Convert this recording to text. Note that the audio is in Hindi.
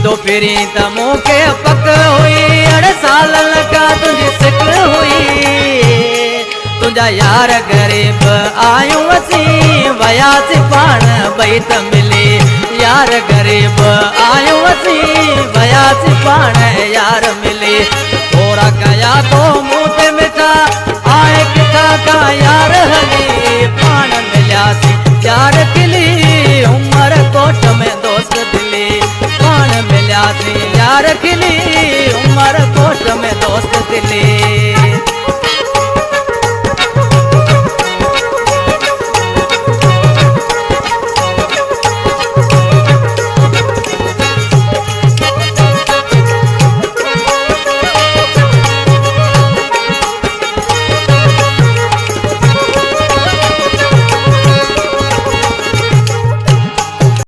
तो फिरी त मूंखे पक हुई 8 साल लगा तुझी सिक हुई तुझा यार गरीब आयूं असी वयासी पाण बई त मिली यार गरीब आयूं असी वयासी पाण यार मिली थोड़ा कया तो मुंह ते मिठा आए किथा का यार हली पाण मिलियासी यार किली उमर कोट